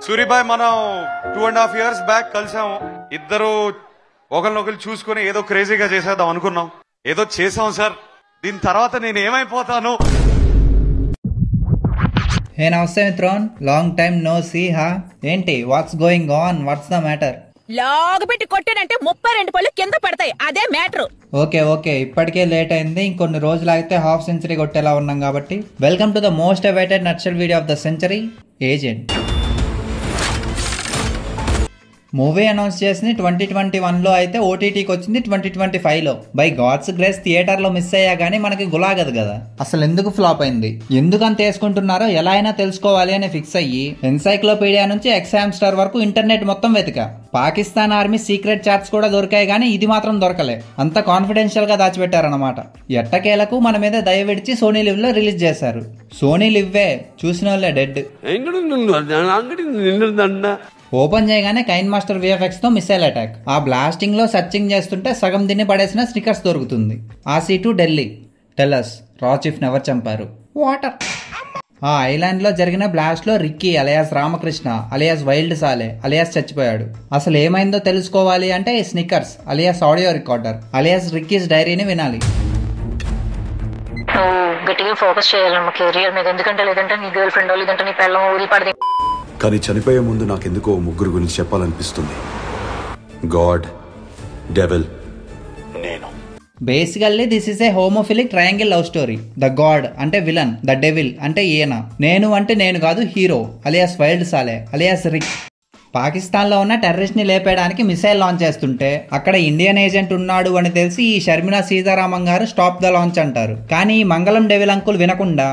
సూరిబాయ్ మనం 2.5 years back కలిసాము. ఇద్దరు ఒకరినొకరు చూసుకుని ఏదో క్రేజీగా చేసేద్దాం అనుకున్నాం. ఏదో చేసాం సార్. దీని తర్వాత నేను ఏమైపోతాను? హే నమస్తే మిత్రోన్, లాంగ్ టైమ్ నో సీ. ఏంటి what's going on? What's the matter? లాగబెట్టి కొట్టానంటే 32 పళ్ళు కింద పడతాయి, అదే మ్యాటర్. ఓకే ఇప్పటికే లేట్ అయింది. ఇంకొన్ని రోజులు ఆగితే హాఫ్ సెంచరీ కొట్టేలా ఉన్నాం కాబట్టి welcome to the most awaited nutshell video of the century, agent. Movie announce చేసింది 2021లో, అయితే ఓటీటీకి వచ్చింది 2025లో. బై గాడ్స్ గ్రేస్ థియేటర్లో మిస్ అయ్యా కానీ మనకి గులాగదు కదా. అసలు ఎందుకు ఫ్లాప్ అయింది, ఎందుకు అంత వేసుకుంటున్నారో ఎలా అయినా తెలుసుకోవాలి అని ఫిక్స్ అయ్యి ఎన్సైక్లోపీడియా నుంచి ఎక్సామ్స్టర్ వరకు ఇంటర్నెట్ మొత్తం వెతికా. పాకిస్తాన్ ఆర్మీ సీక్రెట్ చాట్స్ కూడా దొరికాయి కానీ ఇది మాత్రం దొరకలే. అంత కాన్ఫిడెన్షియల్ గా దాచిపెట్టారనమాట. ఎట్టకేలకు మన మీద దయ విడిచి సోనీ లివ్ లో రిలీజ్ చేశారు. సోనీ లివ్వే చూసిన వాళ్ళే డెడ్. ఓపెన్ చేయగానే కైన్ మాస్టర్ విఎఫ్ఎక్స్ తో మిసైల్ అటాక్. ఆ బ్లాస్టింగ్ లో సర్చింగ్ చేస్తుంటే సగం తిని పడేసిన స్నికర్స్ దొరుకుతుంది. ఆ సీటు ఢిల్లీ. టెల్లస్ రా చీఫ్ ఎవరు చంపారు? వాటర్. ఆ ఐలాండ్ లో జరిగిన బ్లాస్ట్ లో Ricky alias Ramakrishna alias wild సాలే అలియాస్ చచ్చిపోయాడు. అసలు ఏమైందో తెలుసుకోవాలి అంటే Snickers alias audio recorder alias Ricky's డైరీని వినాలి. గట్టిగా ఫోకస్ చేయాలమ్మా కెరియర్ మీద, ఎందుకంటే లేదంటే నీ గర్ల్ ఫ్రెండ్ లేదంటే నీ పెళ్ళం ఊరి పడది. కానీ చనిపోయే ముందు నాకెందుకో ముగ్గురు గురించి చెప్పాలనిపిస్తుంది. గాడ్, డెవిల్, నేను. Basically this is a homophilic triangle love story. The god అంటే విలన్, ద డెవిల్ అంటే ఈయన, నేను అంటే నేను కాదు హీరో అలియాస్ వైల్డ్ సాలే అలియాస్ రిక్. పాకిస్తాన్లో ఉన్న టెర్రరిస్ట్ ని లేపేయడానికి మిసైల్ లాంచ్ చేస్తుంటే అక్కడ ఇండియన్ ఏజెంట్ ఉన్నాడు అని తెలిసి ఈ షర్మిలా సీతారామన్ గారు స్టాప్ ద లాంచ్ అంటారు. కానీ ఈ మంగళం డెవిల్ అంకుల్ వినకుండా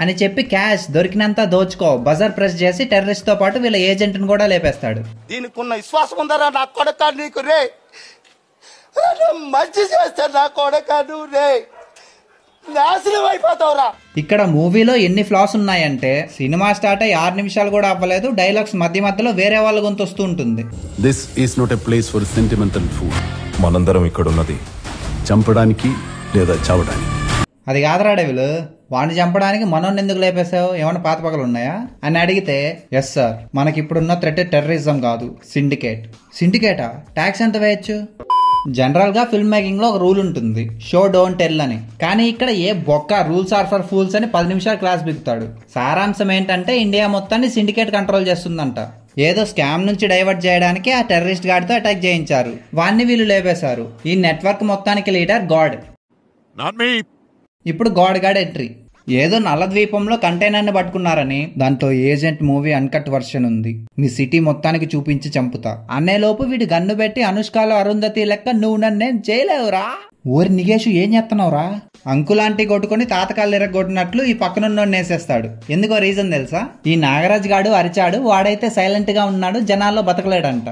అని చెప్పి క్యాష్ దొరికినంత దోచుకో బజర్ ప్రెస్ చేసి టెర్రరిస్ట్ తో పాటు వీళ్ళ ఏజెంట్ ని కూడా లేపేస్తాడు. దీనికున్న విశ్వాసం ఉందరా నా కొడక, నీకు రే మంచి చేస్తే నా కొడక నువ్వు రే నాశనం అయిపోతావురా. ఇక్కడ మూవీలో ఎన్ని ఫ్లాస్ ఉన్నాయంటే సినిమా స్టార్ట్ అయ్యి 6 నిమిషాలు కూడా అవ్వలేదు, డైలాగ్స్ మధ్య మధ్యలో వేరే వాళ్ళ గొంతు వస్తూ ఉంటుంది. This is not a place for sentimental food. మనందరం ఇక్కడ ఉన్నది చంపడానికి లేదా చావడానికి. అది కాదురా డెవిల్, వాడిని చంపడానికి మనోని ఎందుకు లేపేశావు, ఏమైనా పాత పగలు ఉన్నాయా అని అడిగితే ఎస్ సార్, మనకి ఇప్పుడున్న థ్రెట్ టెర్రరిజం కాదు, సిండికేట్. సిండికేటా? ట్యాక్స్ ఎంత వేయచ్చు? జనరల్ గా ఫిల్మ్ మేకింగ్ లో ఒక రూల్ ఉంటుంది, షో డోంట్ టెల్ అని. కానీ ఇక్కడ ఏ బొక్క రూల్స్ ఆర్ ఫర్ ఫూల్స్ అని 10 నిమిషాలు క్లాస్ బిగుతాడు. సారాంశం ఏంటంటే ఇండియా మొత్తాన్ని సిండికేట్ కంట్రోల్ చేస్తుందంట. ఏదో స్కామ్ నుంచి డైవర్ట్ చేయడానికి ఆ టెర్రరిస్ట్ గాడితో అటాక్ చేయించారు, వాన్ని వీళ్ళు లేపేశారు. ఈ నెట్వర్క్ మొత్తానికి లీడర్ గాడ్. ఇప్పుడు గాడ్ గాడ్ ఎంట్రీ. ఏదో నల్ల ద్వీపంలో కంటైనర్ ని పట్టుకున్నారని దాంట్లో ఏజెంట్ మూవీ అన్కట్ వర్షన్ ఉంది, మీ సిటీ మొత్తానికి చూపించి చంపుతా అనేలోపు వీడి గన్ను పెట్టి అనుష్కలో అరుంధతి లెక్క నువ్వు నన్నేం చేయలేవురా. ఊరి నిగేషు ఏం చేస్తున్నావురా? అంకులాంటి కొట్టుకుని తాతకాళ్ళు ఎరగొట్టినట్లు ఈ పక్కనున్నోడిని వేసేస్తాడు. ఎందుకో రీజన్ తెలుసా? ఈ నాగరాజ్ గాడు అరిచాడు, వాడైతే సైలెంట్ గా ఉన్నాడు, జనాల్లో బతకలేడంట.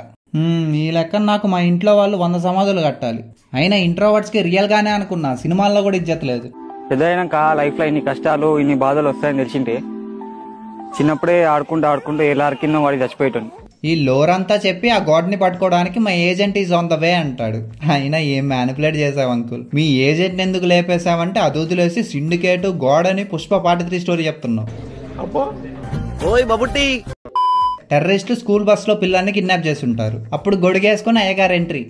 ఈ లెక్క నాకు మా ఇంట్లో వాళ్ళు 100 సమాధులు కట్టాలి. అయినా ఇంట్రోవర్ట్స్ కి రియల్ గానే అనుకున్నా, సినిమాల్లో కూడా ఇజ్జతలేదు. పెద్ద అయినాక లైఫ్ లో ఇన్ని కష్టాలు ఇన్ని బాధలు వస్తాయని తెలిసింటే చిన్నప్పుడే ఆడుకుంటూ ఎలా కింద వాడి చచ్చిపోయేటోని. ఈ లోర్ అంతా చెప్పి ఆ గాడ్ ని పట్టుకోవడానికి మా agent is on the way అంటాడు. అయినా ఏం మ్యానిపులేట్ చేసావు అంకుల్, మీ ఏజెంట్ ఎందుకు లేపేసావంటే అదొదిలేసి సిండికేట్ గాడ్ అని పుష్ప పార్ట్ 3 స్టోరీ చెప్తున్నావు. టెర్రరిస్టులు స్కూల్ బస్ లో పిల్లల్ని కిడ్నాప్ చేసి ఉంటారు. అప్పుడు గొడిగేసుకుని అయ్యగారు ఎంట్రీ.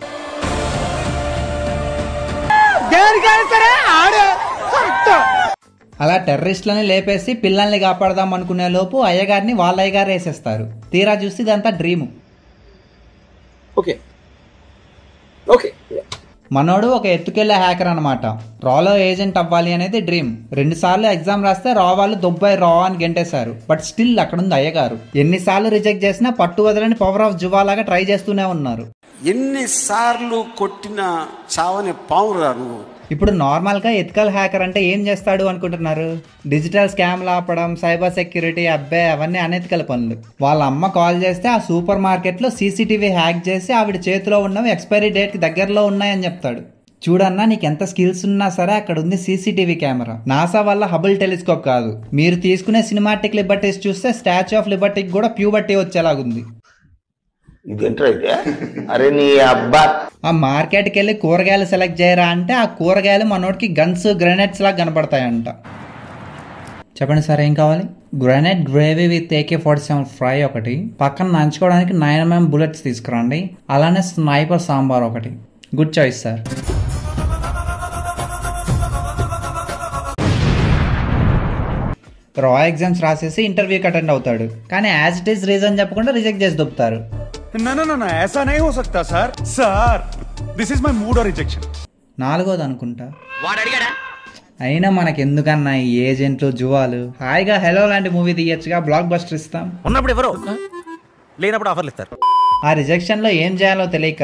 అలా టెర్రరిస్టులని లేపేసి పిల్లల్ని కాపాడదాం అనుకునే లోపు అయ్యగారిని వాళ్ళ అయ్యగారు వేసేస్తారు. తీరా చూసి ఇదంతా డ్రీము. మనోడు ఒక ఎత్తుకెళ్లే హ్యాకర్ అనమాట. రాలో ఏజెంట్ అవ్వాలి అనేది డ్రీమ్. 2 సార్లు ఎగ్జామ్ రాస్తే రా వాళ్ళు దుబాయ్ రా అని గెంటేశారు. బట్ స్టిల్ అక్కడుంది అయ్యగారు. ఎన్నిసార్లు రిజెక్ట్ చేసినా పట్టు వదలని పవర్ ఆఫ్ జువాలాగా ట్రై చేస్తూనే ఉన్నారు. ఎన్నిసార్లు కొట్టిన చావని పావురా నువ్వు. ఇప్పుడు నార్మల్గా ఎథికల్ హ్యాకర్ అంటే ఏం చేస్తాడు అనుకుంటున్నారు? డిజిటల్ స్కామ్లు ఆపడం, సైబర్ సెక్యూరిటీ, అబ్బే అవన్నీ అనెథికల్ పనులు. వాళ్ళ అమ్మ కాల్ చేస్తే ఆ సూపర్ మార్కెట్లో సీసీటీవీ హ్యాక్ చేసి ఆవిడ చేతిలో ఉన్నవి ఎక్స్పైరీ డేట్కి దగ్గరలో ఉన్నాయని చెప్తాడు. చూడన్నా నీకు ఎంత స్కిల్స్ ఉన్నా సరే అక్కడ ఉంది సీసీటీవీ కెమెరా. నాసా వల్ల హబుల్ టెలిస్కోప్ కాదు. మీరు తీసుకునే సినిమాటిక్ లిబర్టీస్ చూస్తే స్టాచ్యూ ఆఫ్ లిబర్టీకి కూడా ప్యూబర్టీ వచ్చేలాగుంది. అరే నీ అబ్బా. ఆ మార్కెట్కి వెళ్ళి కూరగాయలు సెలెక్ట్ చేయరా అంటే ఆ కూరగాయలు మనోడికి గన్స్ గ్రెనేడ్స్ లాగా కనపడతాయంట. చెప్పండి సార్ ఏం కావాలి? Granite gravy with AK-47 fry ఒకటి, పక్కన నంచుకోవడానికి 9mm బుల్లెట్స్ తీసుకురండి, అలానే స్నైపర్ సాంబార్ ఒకటి. Good choice sir. రా ఎగ్జామ్స్ రాసేసి ఇంటర్వ్యూకి అటెండ్ అవుతాడు, కానీ యాజ్ ఇట్ ఈస్ రీజన్ చెప్పకుండా రిజెక్ట్ చేసి దొప్పుతారు. నా ऐसा नहीं हो सकता sir this is my mood और रिजेक्शन. 4వ అనుకుంటా. అయినా మనకెందుకన్నా ఈ ఏజెంట్లు జువాలు, హాయిగా హెలో లాంటి మూవీ తీయచ్చుగా, బ్లాక్ బస్టర్ ఇస్తాం. ఉన్నప్పుడు ఎవరో లేనప్పుడు ఆఫర్లు ఇస్తారు. ఆ రిజెక్షన్ లో ఏం చేయాలో తెలియక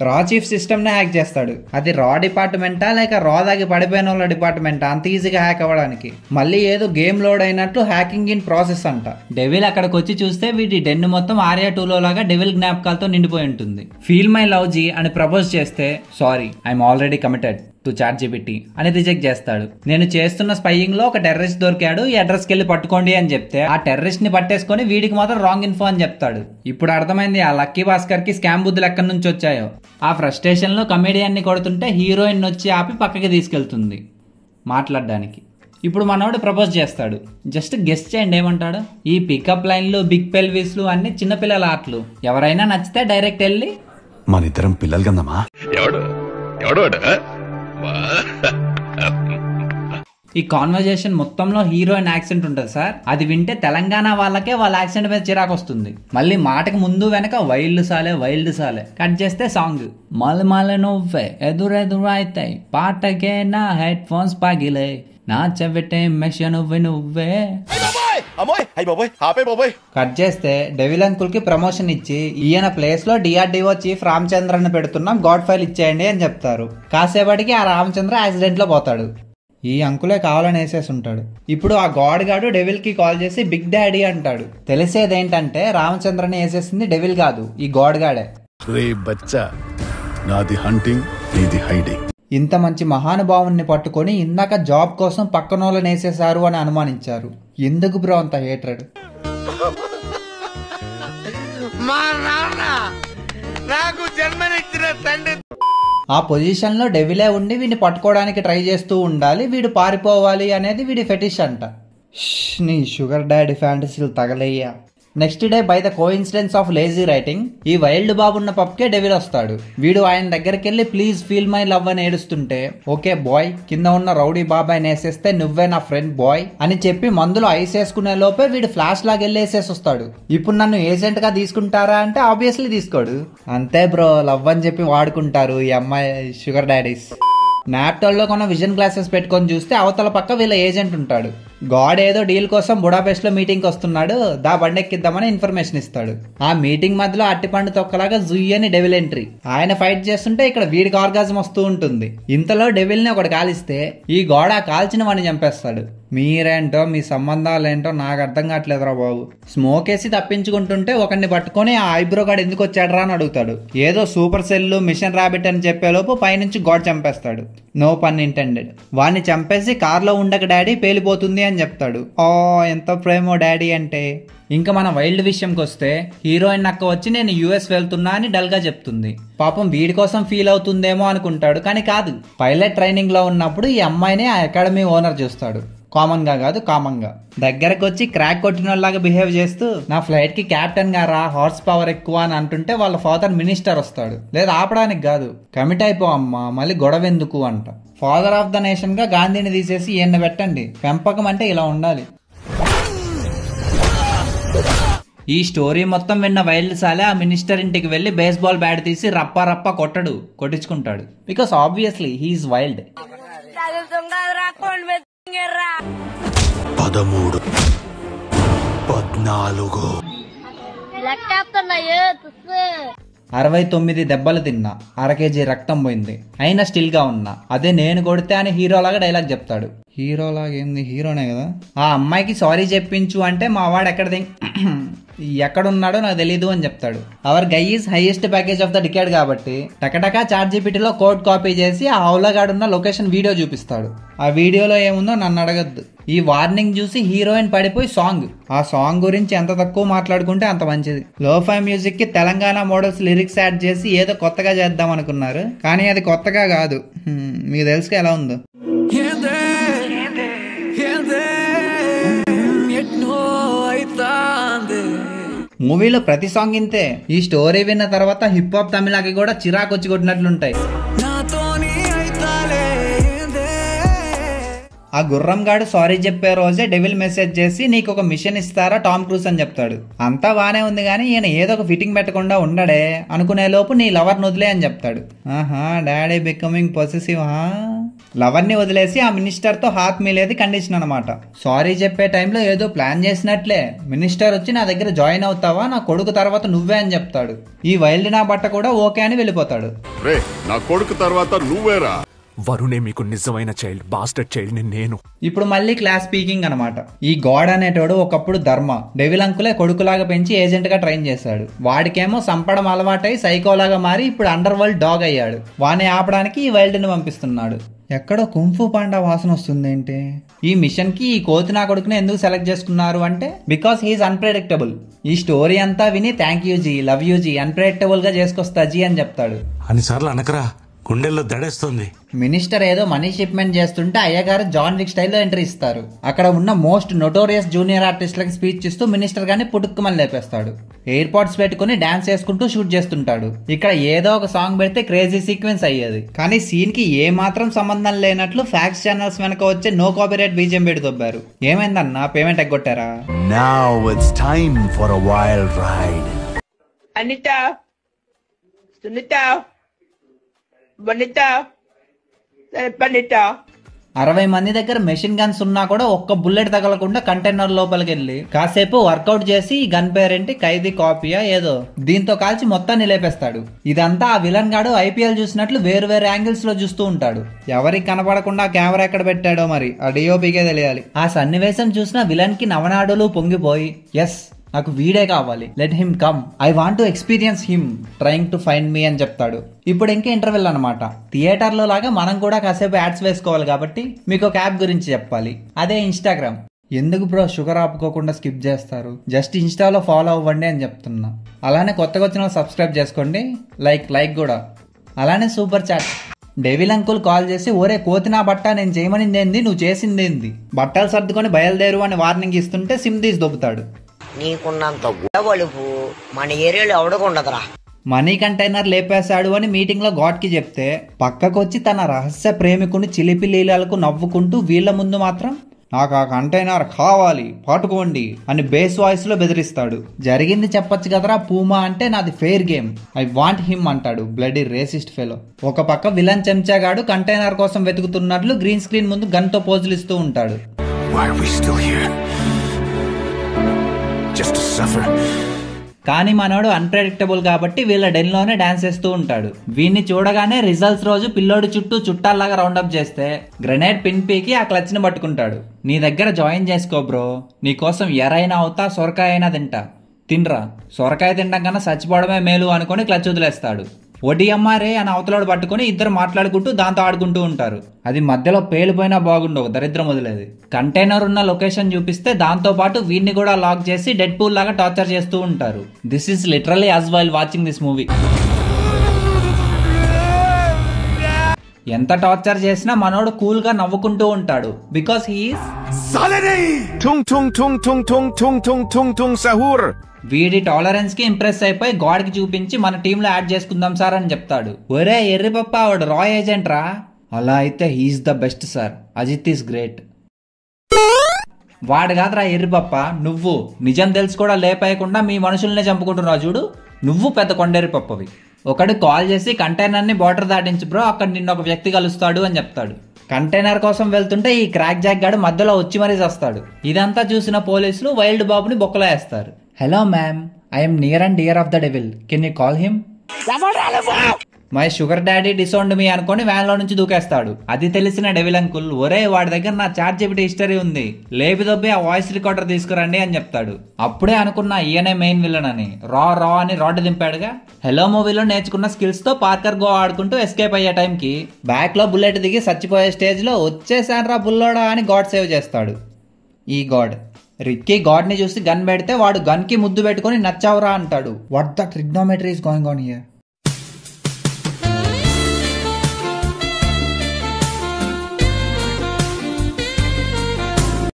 రా చీఫ్ సిస్టమ్ నే హ్యాక్ చేస్తాడు. అది రా డిపార్ట్మెంటా లేక రా దాగి పడిపోయిన వాళ్ళ డిపార్ట్మెంటా అంత ఈజీగా హ్యాక్ అవ్వడానికి? మళ్ళీ ఏదో గేమ్ లోడ్ అయినట్టు హ్యాకింగ్ ఇన్ ప్రాసెస్ అంట. డెవిల్ అక్కడికి వచ్చి చూస్తే వీటి డెన్ మొత్తం ఆర్యా 2లో లాగా డెవిల్ జ్ఞాపకాలతో నిండిపోయి ఉంటుంది. ఫీల్ మై లవ్ జీ అని ప్రపోజ్ చేస్తే sorry I'm already committed to ChatGPT అని రిజెక్ట్ చేస్తాడు. నేను చేస్తున్న స్పైయింగ్ లో ఒక టెర్రరిస్ట్ దొరికాడు, ఈ అడ్రస్కి వెళ్ళి పట్టుకోండి అని చెప్తే ఆ టెర్రరిస్ట్ ని పట్టేసుకొని వీడికి మాత్రం రాంగ్ ఇన్ఫో అని చెప్తాడు. ఇప్పుడు అర్థమైంది ఆ లక్కీ భాస్కర్ కి స్కామ్ బుద్ధులు ఎక్కడి నుంచి వచ్చాయో. ఆ ఫ్రస్ట్రేషన్ లో కమెడియన్ ని కొడుతుంటే హీరోయిన్ వచ్చి ఆపి పక్కకి తీసుకెళ్తుంది మాట్లాడడానికి. ఇప్పుడు మనోడు ప్రపోజ్ చేస్తాడు. జస్ట్ గెస్ట్ చేయండి ఏమంటాడు? ఈ పికప్ లైన్లు, బిగ్ పెల్విస్లు అన్ని చిన్నపిల్లల ఆటలు. ఎవరైనా నచ్చితే డైరెక్ట్ వెళ్ళి మన ఇద్దరం పిల్లలు కదమ్మా. ఈ కాన్వర్జేషన్ మొత్తంలో హీరోయిన్ యాక్సెంట్ ఉంటుంది సార్. అది వింటే తెలంగాణ వాళ్ళకే వాళ్ళ యాక్సెంట్ మీద చిరాకు వస్తుంది. మళ్ళీ మాటకు ముందు వెనక వైల్డ్ సాలే కట్ చేస్తే సాంగ్ మలమల నువ్వే ఎదురెదురైతాయి పాటకే నా హెడ్ ఫోన్స్ పగిలే నా చెవిటే మెష నువ్వే. కట్ చేస్తే డెవిల్ అంకుల్ కి ప్రమోషన్ ఇచ్చి ఈయన ప్లేస్ లో DRDO చీఫ్ రామచంద్రని పెడుతున్నాం, గాడ్ ఫైల్ ఇచ్చేయండి అని చెప్తారు. కాసేపటికి ఆ రామచంద్ర యాక్సిడెంట్ లో పోతాడు. ఈ అంకులే కావాలని వేసేసి ఉంటాడు. ఇప్పుడు ఆ గాడ్ గాడు డెవిల్ కి కాల్ చేసి బిగ్ డాడీ అంటాడు. తెలిసేదేంటంటే రామచంద్రని వేసేసింది డెవిల్ కాదు, ఈ గాడ్ గాడే. రే బచ్చా, నాది హంటింగ్, నీది హైడింగ్. ఇంత మంచి మహానుభావుని పట్టుకొని ఇందాక జాబ్ కోసం పక్కనోళ్ళని వేసేశారు అని అనుమానించారు. ఎందుకు బ్రో అంత హేట్రెడ్? ఆ పొజిషన్ లో డెవిలే ఉండి వీడిని పట్టుకోవడానికి ట్రై చేస్తూ ఉండాలి, వీడు పారిపోవాలి అనేది వీడి ఫెటిష్ అంట. నీ షుగర్ డాడీ ఫ్యాంటసీలు తగలయ్యా. Next day by the coincidence of lazy writing ఈ వైల్డ్ బాబు ఉన్న పప్కే డెవిల్ వస్తాడు. వీడు ఆయన దగ్గరికి వెళ్ళి ప్లీజ్ ఫీల్ మై లవ్ అని ఏడుస్తుంటే ఓకే బాయ్, కింద ఉన్న రౌడీ బాబాయ్ వేసేస్తే నువ్వే నా ఫ్రెండ్ బాయ్ అని చెప్పి మందులో ఐస్ వేసుకునే లోపే వీడు ఫ్లాష్ లాగా వెళ్ళి వేసేసి వస్తాడు. ఇప్పుడు నన్ను ఏజెంట్ గా తీసుకుంటారా అంటే ఆబ్వియస్లీ తీసుకోడు. అంతే బ్రో, లవ్ అని చెప్పి వాడుకుంటారు ఈ అమ్మాయి షుగర్ డాడీస్. నాప్టాల్లో కొన్న విజన్ గ్లాసెస్ పెట్టుకొని చూస్తే అవతల పక్క వీళ్ళ ఏజెంట్ ఉంటాడు. గాడ్ ఏదో డీల్ కోసం బుడాపెస్ట్ లో మీటింగ్ వస్తున్నాడు, దా బండెక్కిద్దామని ఇన్ఫర్మేషన్ ఇస్తాడు. ఆ మీటింగ్ మధ్యలో అట్టిపండు తొక్కలాగా జుయ్యని డెవిల్ ఎంట్రీ. ఆయన ఫైట్ చేస్తుంటే ఇక్కడ వీడికి ఆర్గాజం వస్తూ ఉంటుంది. ఇంతలో డెవిల్ ని ఒకటి కాలిస్తే ఈ గాడ్ ఆ కాల్చిన వాడిని చంపేస్తాడు. మీరేంటో మీ సంబంధాలేంటో నాకు అర్థం కావట్లేదురా బాబు. స్మోక్ వేసి తప్పించుకుంటుంటే ఒకరిని పట్టుకొని ఆ ఐబ్రో గాడ్ ఎందుకు వచ్చాడరా అని అడుగుతాడు. ఏదో సూపర్ సెల్ మిషన్ రాబిట్ అని చెప్పేలోపు పైనుంచి గాడ్ చంపేస్తాడు. నో పన్ ఇంటెండెడ్. వాడిని చంపేసి కార్లో ఉండక డాడీ పేలిపోతుంది అని చెప్తాడు. ఓ ఎంత ప్రేమో డాడీ అంటే. ఇంకా మన వైల్డ్ విషయంకి వస్తే హీరోయిన్ అక్క వచ్చి నేను US వెళ్తున్నా అని డల్ గా చెప్తుంది. పాపం వీడి కోసం ఫీల్ అవుతుందేమో అనుకుంటాడు, కానీ కాదు. పైలట్ ట్రైనింగ్ లో ఉన్నప్పుడు ఈ అమ్మాయిని ఆ అకాడమీ ఓనర్ చూస్తాడు. కామన్ గా కాదు, కామన్ గా దగ్గరకు వచ్చి క్రాక్ కొట్టిన వాళ్ళలాగా బిహేవ్ చేస్తూ నా ఫ్లైట్ కి కెప్టెన్ గారా, హార్స్ పవర్ ఎక్కువ అని అంటుంటే వాళ్ళ ఫాదర్ మినిస్టర్ వస్తాడు. లేదా ఆపడానికి కాదు, కమిట్ అయిపో అమ్మా మళ్ళీ గొడవ ఎందుకు అంట. ఫాదర్ ఆఫ్ ద నేషన్ గా గాంధీని తీసేసి ఈయన పెట్టండి. పెంపకం అంటే ఇలా ఉండాలి. ఈ స్టోరీ మొత్తం విన్న వైల్డ్ సాలే ఆ మినిస్టర్ ఇంటికి వెళ్లి బేస్బాల్ బ్యాట్ తీసి రప్ప కొట్టించుకుంటాడు. Because obviously he's wild. 13 14 69 దెబ్బలు తిన్నా, 1/2 kg రక్తం పోయింది, అయినా స్టిల్ గా ఉన్నా. అదే నేను కొడితే అని హీరోలాగా డైలాగ్ చెప్తాడు. హీరోలాగా ఏంది, హీరోనే కదా. ఆ అమ్మాయికి సారీ చెప్పించు అంటే మా వాడు ఎక్కడున్నాడో నాకు తెలీదు అని చెప్తాడు. Our guy is highest package of the decade కాబట్టి టకటకా ChatGPTలో కోడ్ కాపీ చేసి ఆ హౌలగాడున్న లొకేషన్ వీడియో చూపిస్తాడు. ఆ వీడియోలో ఏముందో నన్ను అడగద్దు. ఈ వార్నింగ్ చూసి హీరోయిన్ పడిపోయి ఆ సాంగ్ గురించి ఎంత తక్కువ మాట్లాడుకుంటే అంత మంచిది. లోఫై మ్యూజిక్ కి తెలంగాణ మోడల్స్ లిరిక్స్ యాడ్ చేసి ఏదో కొత్తగా చేద్దాం అనుకున్నారు, కానీ అది కొత్తగా కాదు. మీకు తెలుసుగా ఎలా ఉందో. మూవీలో ప్రతి సాంగ్ ఇంతే. ఈ స్టోరీ విన్న తర్వాత హిప్ హాప్ తమిళకి కూడా చిరాకు వచ్చి కొట్టినట్లుంటాయి. ఆ గుర్రం గాడు సారీ చెప్పే రోజే డెవిల్ మెసేజ్ చేసి నీకు ఒక మిషన్ ఇస్తారా టామ్ క్రూజ్ అని చెప్తాడు. అంతా బానే ఉంది కానీ ఈయన ఏదో ఒక ఫిట్టింగ్ పెట్టకుండా ఉండడే అనుకునే లోపు నీ లవర్ వదిలే అని చెప్తాడు. ఆహా, డాడీ బికమింగ్ పొసెసివ్. లవర్ ని వదిలేసి ఆ మినిస్టర్ తో హాత్ మీలేది కండిషన్ అనమాట. సారీ చెప్పే టైంలో ఏదో ప్లాన్ చేసినట్లే మినిస్టర్ వచ్చి నా దగ్గర జాయిన్ అవుతావా, నా కొడుకు తర్వాత నువ్వే అని చెప్తాడు. ఈ వైల్డ్ నా బట్ట కూడా ఓకే అని వెళ్ళిపోతాడు. నా కొడుకు తర్వాత నువ్వేరా. వరుణే మీకు నిజమైన చైల్డ్, బాస్టర్డ్ చైల్డ్ నేను. ఇప్పుడు మళ్ళీ క్లాస్ స్పీకింగ్ అనమాట. ఈ గాడ్ అనేటోడు ఒకప్పుడు ధర్మ డెవిల్ అంకులే కొడుకులాగా పెంచి ఏజెంట్ గా ట్రైన్ చేశాడు. వాడికేమో సంపడం అలవాటై సైకోలాగా మారి ఇప్పుడు అండర్ వరల్డ్ డాగ్ అయ్యాడు. వాడిని ఆపడానికి ఈ వైల్డ్ ని పంపిస్తున్నాడు. ఎక్కడో కుంఫు పాండా వాసన వస్తుంది ఏంటి? ఈ మిషన్ కి ఈ కోతి నా కొడుకుని ఎందుకు సెలెక్ట్ చేసుకున్నారు అంటే బికాస్ హీఈస్ అన్ప్రెడిక్టబుల్. ఈ స్టోరీ అంతా విని thank you ji, love you ji, unpredictable గా చేసుకొస్తా జీ అని చెప్తాడు. అన్నిసార్లు అనకరా, గుండెల్లో దడేస్తుంది. మినిస్టర్ ఏదో మనీ షిప్మెంట్ చేస్తుంటే అయ్యగారు జాన్ విక్ స్టైల్లో ఎంట్రీ ఇస్తారు. అక్కడ ఉన్న మోస్ట్ నోటోరియస్ జూనియర్ ఆర్టిస్ట్లకి స్పీచ్ ఇస్తూ మినిస్టర్ గారిని పుట్టుక్కుమని లేపేస్తాడు. ఎయిర్పోర్ట్స్ పెట్టుకుని డాన్స్ చేసుకుంటూ షూట్ చేస్తుంటాడు. ఇక్కడ ఏదో ఒక సాంగ్ పెడితే క్రేజీ సీక్వెన్స్ అయ్యేది. కానీ సీన్ కి ఏ మాత్రం సంబంధం లేనట్లు ఫ్యాక్స్ ఛానల్స్ వెనక వచ్చే నో కాపీరైట్ బీజిఎం పెట్టి దొబ్బారు. ఏమైందన్నా, payment ఎగ్గొట్టారా? Now it's time for a wild ride. Anita, Sunita, Vanita, Panita. 60 మంది దగ్గర మెషిన్ గన్స్ ఉన్నా కూడా ఒక్క బుల్లెట్ తగలకుండా కంటైనర్ లోపలికి వెళ్ళి కాసేపు వర్కౌట్ చేసి ఈ గన్ పేరేంటి ఖైదీ కాపీయా ఏదో దీంతో కాల్చి మొత్తాన్ని లేపేస్తాడు. ఇదంతా ఆ విలన్ గాడు ఐపీఎల్ చూసినట్లు వేరు వేరు యాంగిల్స్ లో చూస్తూ ఉంటాడు. ఎవరికి కనపడకుండా కెమెరా ఎక్కడ పెట్టాడో మరి ఆ డిఓపికే తెలియాలి. ఆ సన్నివేశం చూసిన విలన్ కి నవనాడులు పొంగిపోయి ఎస్ నాకు వీడే కావాలి, let him come, I want to experience him trying to find me అని చెప్తాడు. ఇప్పుడు ఇంకా ఇంటర్వెల్ అనమాట. థియేటర్లో లాగా మనం కూడా కాసేపు యాడ్స్ వేసుకోవాలి కాబట్టి మీకు ఒక యాప్ గురించి చెప్పాలి. అదే ఇన్స్టాగ్రామ్. ఎందుకు బ్రో షుగర్ ఆపుకోకుండా స్కిప్ చేస్తారు? జస్ట్ ఇన్స్టాలో ఫాలో అవ్వండి అని చెప్తున్నా. అలానే కొత్తగా వచ్చిన సబ్స్క్రైబ్ చేసుకోండి, లైక్ కూడా. అలానే super chat. Devil uncle call చేసి ఒరే కోతి నా బట్ట నేను చేయమనింది ఏంది, నువ్వు చేసింది ఏంది, బట్టలు సర్దుకొని బయలుదేరు అని వార్నింగ్ ఇస్తుంటే సిమ్ తీసి దొబ్బుతాడు. నీకున్నంత గుడవలుపు మన ఏరియాలో ఎవడకుండదురా. మనీ కంటైనర్ లేపేశాడు అని మీటింగ్ లో గాడ్ కి చెప్తే పక్కకొచ్చి తన రహస్య ప్రేమికుని చిలిపి లీలలకు నవ్వుకుంటూ వీళ్ళ ముందు మాత్రం నాకు ఆ కంటైనర్ కావాలి పట్టుకోండి అని బేస్ వాయిస్ లో బెదిరిస్తాడు. జరిగింది చెప్పొచ్చు కదరా పూమా అంటే నాది fair game, I want him అంటాడు బ్లడీ రేసిస్ట్ ఫెలో. ఒక పక్క విలన్ చెంచాగాడు కంటైనర్ కోసం వెతుకుతున్నట్లు గ్రీన్ స్క్రీన్ ముందు గన్ తో పోజులు ఇస్తూ ఉంటాడు. కానీ మనోడు అన్ప్రెడిక్టబుల్ కాబట్టి వీళ్ళ డెన్లోనే డాన్స్ చేస్తూ ఉంటాడు. వీడిని చూడగానే రిజల్ట్స్ రోజు పిల్లోడి చుట్టూ చుట్టాల్లాగా రౌండప్ చేస్తే గ్రెనేడ్ పిన్ పీకి ఆ క్లచ్ ని పట్టుకుంటాడు. నీ దగ్గర జాయిన్ చేసుకో బ్రో, నీకోసం ఎరైనా అవుతా సొరకాయ అయినా తింటా, తినరా, సొరకాయ తినడం కన్నా చచ్చిపోవడమే మేలు అనుకుని క్లచ్ వదిలేస్తాడు. ఒడియమ్మారే అని అవతలోడు పట్టుకుని ఇద్దరు మాట్లాడుకుంటూ దాంతో ఆడుకుంటూ ఉంటారు. అది మధ్యలో పేలిపోయినా బాగుండవు, దరిద్రం వదిలేదు. కంటైనర్ ఉన్న లొకేషన్ చూపిస్తే దాంతో పాటు వీడిని కూడా లాక్ చేసి డెడ్ పూల్ లాగా టార్చర్ చేస్తూ ఉంటారు. This is literally as while watching this movie. ఎంత టార్చర్ చేసినా మనోడు కూల్ గా నవ్వుకుంటూ ఉంటాడు బికాస్ హీఈస్ సహూర్. వీడి టాలరెన్స్ కి ఇంప్రెస్ అయిపోయి గాడ్ కి చూపించి మన టీంలో యాడ్ చేసుకుందాం సార్ అని చెప్తాడు. ఒరే ఎర్రి పప్ప వాడు రా ఏజెంట్ రా. అలా అయితే he is the best sir, Ajith is great. వాడు కాదురా ఎర్రి పప్ప, నువ్వు నిజం తెలుసు కూడా లేపేయకుండా మీ మనుషుల్నే చంపుకుంటున్నావు చూడు, నువ్వు పెద్ద కొండేరి పప్పవి. ఒకడు కాల్ చేసి కంటైనర్ ని బార్డర్ దాటించు బ్రో, అక్కడ నిన్న ఒక వ్యక్తి కలుస్తాడు అని చెప్తాడు. కంటైనర్ కోసం వెళ్తుంటే ఈ క్రాక్ జాక్ గాడు మధ్యలో వచ్చి మరీ వస్తాడు. ఇదంతా చూసిన పోలీసులు వైల్డ్ బాబుని బొక్కలో వేస్తారు. Hello ma'am, I'm near and dear of the devil, can you call him? My sugar daddy disowned me అనుకొని వ్యాన్ లో నుంచి దూకేస్తాడు. అది తెలిసిన డెవిల్ అంకుల్ ఒరే వాడి దగ్గర నా చాట్ జీపీటీ హిస్టరీ ఉంది, లేపి దొబ్బి ఆ వాయిస్ రికార్డర్ తీసుకురండి అని చెప్తాడు. అప్పుడే అనుకున్నా ఈయనే మెయిన్ విలన్ అని. రా అని రాడ్ దింపాడుగా. హలో మూవీలో నేర్చుకున్న స్కిల్స్ తో పార్కర్ గో ఆడుకుంటూ ఎస్కేప్ అయ్యే టైంకి బ్యాక్ లో బుల్లెట్ దిగి చచ్చిపోయే స్టేజ్ లో వచ్చేసాన్రా బుల్లోడా అని గాడ్ సేవ్ చేస్తాడు. ఈ గాడ్ రిక్కీ గాడ్ ని చూసి గన్ పెడితే వాడు గన్ కి ముద్దు పెట్టుకుని నచ్చావురా అంటాడు. What the trigonometry is going on here?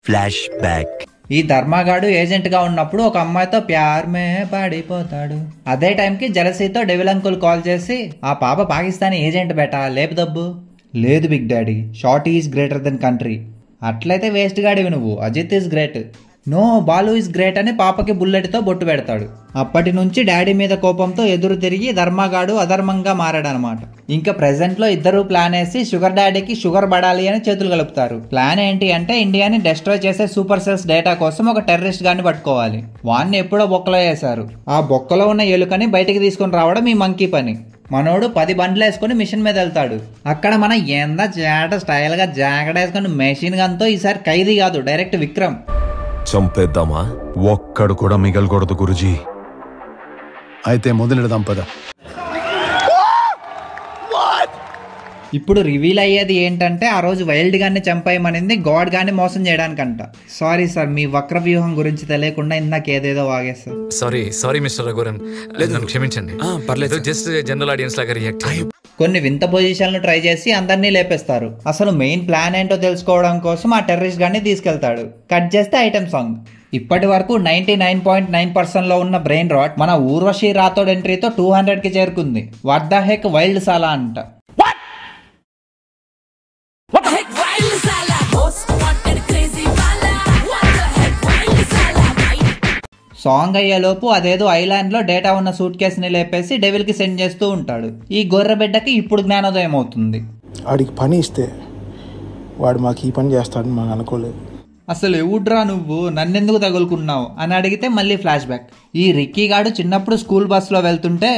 Flash back. ఈ ధర్మగాడు ఏజెంట్ గా ఉన్నప్పుడు ఒక అమ్మాయితో ప్యార్ మే పడిపోతాడు. అదే టైంకి జలసీతో డెవిల్ అంకుల్ కాల్ చేసి ఆ పాప పాకిస్తానీ ఏజెంట్ బేటా లేపు దబ్బు. లేదు big daddy, short is greater then country. అట్లయితే వేస్ట్ గాడివి నువ్వు, Ajith is great. No, Balu is great అని పాపకి బుల్లెట్తో బొట్టు పెడతాడు. అప్పటి నుంచి డాడీ మీద కోపంతో ఎదురు తిరిగి ధర్మగాడు అధర్మంగా మారాడనమాట. ఇంకా ప్రెసెంట్ లో ఇద్దరు ప్లాన్ వేసి షుగర్ డాడీకి షుగర్ పడాలి అని చేతులు కలుపుతారు. ప్లాన్ ఏంటి అంటే ఇండియాని డెస్ట్రాయ్ చేసే సూపర్ సెల్స్ డేటా కోసం ఒక టెర్రరిస్ట్ గాని పట్టుకోవాలి. వాడిని ఎప్పుడో బొక్కలో వేశారు. ఆ బొక్కలో ఉన్న ఎలుకని బయటికి తీసుకుని రావడం ఈ మంకీ పని. మనోడు 10 బండ్లు వేసుకుని మిషన్ మీద వెళ్తాడు. అక్కడ మన ఏందా జాట స్టైల్ గా జాకెట్ వేసుకుని మెషిన్ గన్తో ఈసారి ఖైదీ కాదు, డైరెక్ట్ విక్రమ్. చంపేద్దామా? ఒక్కడు కూడా మిగలకూడదు గురుజీ. అయితే మొదలెడదాం పద. ఇప్పుడు రివీల్ అయ్యేది ఏంటంటే ఆ రోజు వైల్డ్ గాన్ని చంపేయమనింది గాడ్ గాన్ని మోసం చేయడానికంట. సారీ సార్, మీ వక్ర వ్యూహం గురించి తెలియకుండా ఇందాక ఏదేదో వాగేస్తా. సారీ మిస్టర్ రఘువరన్, లేదు నన్ను క్షమించండి. పర్లేదు, జస్ట్ జనరల్ ఆడియన్స్ లాగా రియాక్ట్. కొన్ని వింత పొజిషన్లు ట్రై చేసి అందరినీ లేపేస్తారు. అసలు మెయిన్ ప్లాన్ ఏంటో తెలుసుకోవడం కోసం ఆ టెర్రరిస్ట్ గాన్ని తీసుకెళ్తాడు. కట్ చేస్తే ఐటమ్ సాంగ్. ఇప్పటి వరకు 99.9% లో ఉన్న బ్రెయిన్ రాట్ మన ఊర్వశి రాథోడ్ ఎంట్రీతో 200కి చేరుకుంది. వాట్ ద హెక్ వైల్డ్ సాలా అంట. సాంగ్ అయ్యేలోపు అదేదో ఐలాండ్ లో డేటా ఉన్న సూట్ కేసుని లేపేసి డెవిల్ కి సెండ్ చేస్తూ ఉంటాడు. ఈ గొర్రె బిడ్డకి ఇప్పుడు జ్ఞానోదయం అవుతుంది. వాడికి పని ఇస్తే వాడు మాకు ఈ పని చేస్తాడని మనం అనుకోలేదు. అసలు ఎవడ్రా నువ్వు, నన్నెందుకు తగులుకున్నావు అని అడిగితే మళ్ళీ ఫ్లాష్ బ్యాక్. ఈ రిక్కీ గాడు చిన్నప్పుడు స్కూల్ బస్ లో వెళ్తుంటే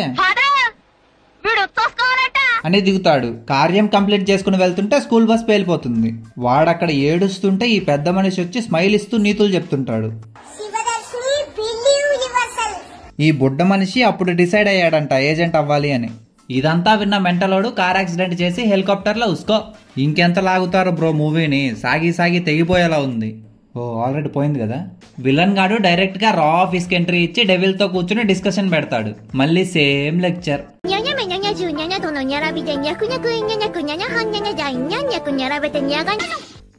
అని దిగుతాడు. కార్యం కంప్లీట్ చేసుకుని వెళ్తుంటే స్కూల్ బస్ పేలిపోతుంది. వాడక్కడ ఏడుస్తుంటే ఈ పెద్ద మనిషి వచ్చి స్మైల్ ఇస్తూ నీతులు చెప్తుంటాడు. ఈ బుడ్డ మనిషి అప్పుడు డిసైడ్ అయ్యాడంట ఏజెంట్ అవ్వాలి అని. ఇదంతా విన్న మెంటలోడు కార్ యాక్సిడెంట్ చేసి హెలికాప్టర్లో ఉసుకో. ఇంకెంత లాగుతారు బ్రో మూవీని, సాగి సాగి తెగిపోయేలా ఉంది. ఓ ఆల్రెడీ పోయింది కదా. విలన్ గాడు డైరెక్ట్ గా రా ఆఫీస్ కి ఎంట్రీ ఇచ్చి డెవిల్ తో కూర్చుని డిస్కషన్ పెడతాడు. మళ్ళీ సేమ్ లెక్చర్.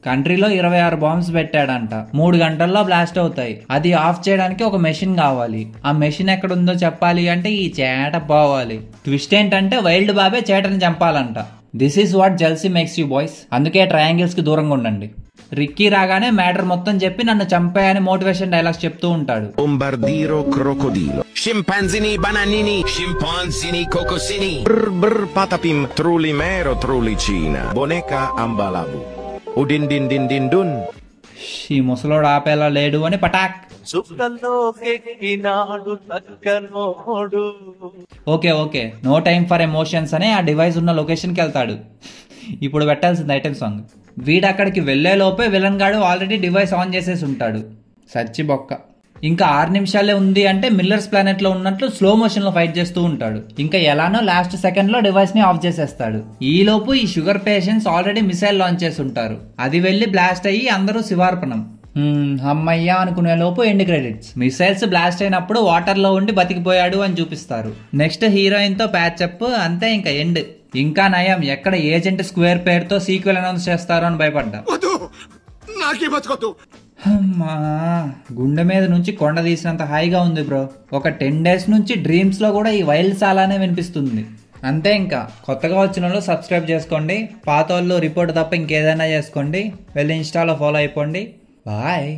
కంట్రీలో 26 బాంబ్స్ పెట్టాడంట. 3 గంటల్లో బ్లాస్ట్ అవుతాయి. అది ఆఫ్ చేయడానికి ఒక మెషిన్ కావాలి. ఆ మెషిన్ ఎక్కడుందో చెప్పాలి అంటే ఈ చేట పోవాలి. ట్విస్ట్ ఏంటంటే వైల్డ్ బాబే చేటని చంపాలంట. This is what jealousy makes you boys. అందుకే ట్రయాంగిల్స్ కి దూరంగా ఉండండి. రిక్కీ రాగానే మ్యాటర్ మొత్తం చెప్పి నన్ను చంపాయని మోటివేషన్ డైలాగ్స్ చెప్తూ ఉంటాడు. Bombardiro Crocodilo Chimpanzini Bananini Chimpanzini Cocosini Brr Patapim Trulimero Trulichina Boneca Ambalabu Udin Din Din Din Dun. ఈ ముసలోడు ఆపేలా లేడు అని పటాక్. Okay okay, no time for emotions అని ఆ డివైస్ ఉన్న లొకేషన్ కి వెళ్తాడు. ఇప్పుడు పెట్టాల్సింది ఐటమ్ సాంగ్. వీడు అక్కడికి వెళ్లే లోపే విలన్ గాడు ఆల్రెడీ డివైస్ ఆన్ చేసేసి ఉంటాడు. సచ్చి బొక్క. ఇంకా 6 నిమిషాలే ఉంది అంటే మిల్లర్స్ ప్లానెట్ లో ఉన్నట్లు స్లో మోషన్ లో ఫైట్ చేస్తూ ఉంటాడు. ఇంకా ఎలానో లాస్ట్ సెకండ్ లో డివైస్ ని ఆఫ్ చేసేస్తాడు. ఈ లోపు ఈ sugar patients already missile launch చేసి ఉంటారు. అది వెళ్లి బ్లాస్ట్ అయ్యి అందరూ శివార్పణం. అమ్మయ్యా అనుకునే లోపు ఎండ్ క్రెడిట్స్. మిసైల్స్ బ్లాస్ట్ అయినప్పుడు వాటర్ లో ఉండి బతికిపోయాడు అని చూపిస్తారు. నెక్స్ట్ హీరోయిన్ తో ప్యాచప్, అంతే ఇంకా ఎండ్. ఇంకా నయం, ఎక్కడ ఏజెంట్ స్క్వేర్ పేరుతో సీక్వెల్ అనౌన్స్ చేస్తారో అని భయపడ్డా. అమ్మా, గుండె మీద నుంచి కొండ తీసినంత హాయిగా ఉంది బ్రో. ఒక 10 days నుంచి డ్రీమ్స్ లో కూడా ఈ వైల్డ్ సాలానే వినిపిస్తుంది. అంతే, ఇంకా కొత్తగా వచ్చిన వాళ్ళు సబ్స్క్రైబ్ చేసుకోండి. పాత వాళ్ళు రిపోర్ట్ తప్ప ఇంకేదైనా చేసుకోండి. వెళ్ళి ఇన్స్టాలో ఫాలో అయిపోండి. బాయ్.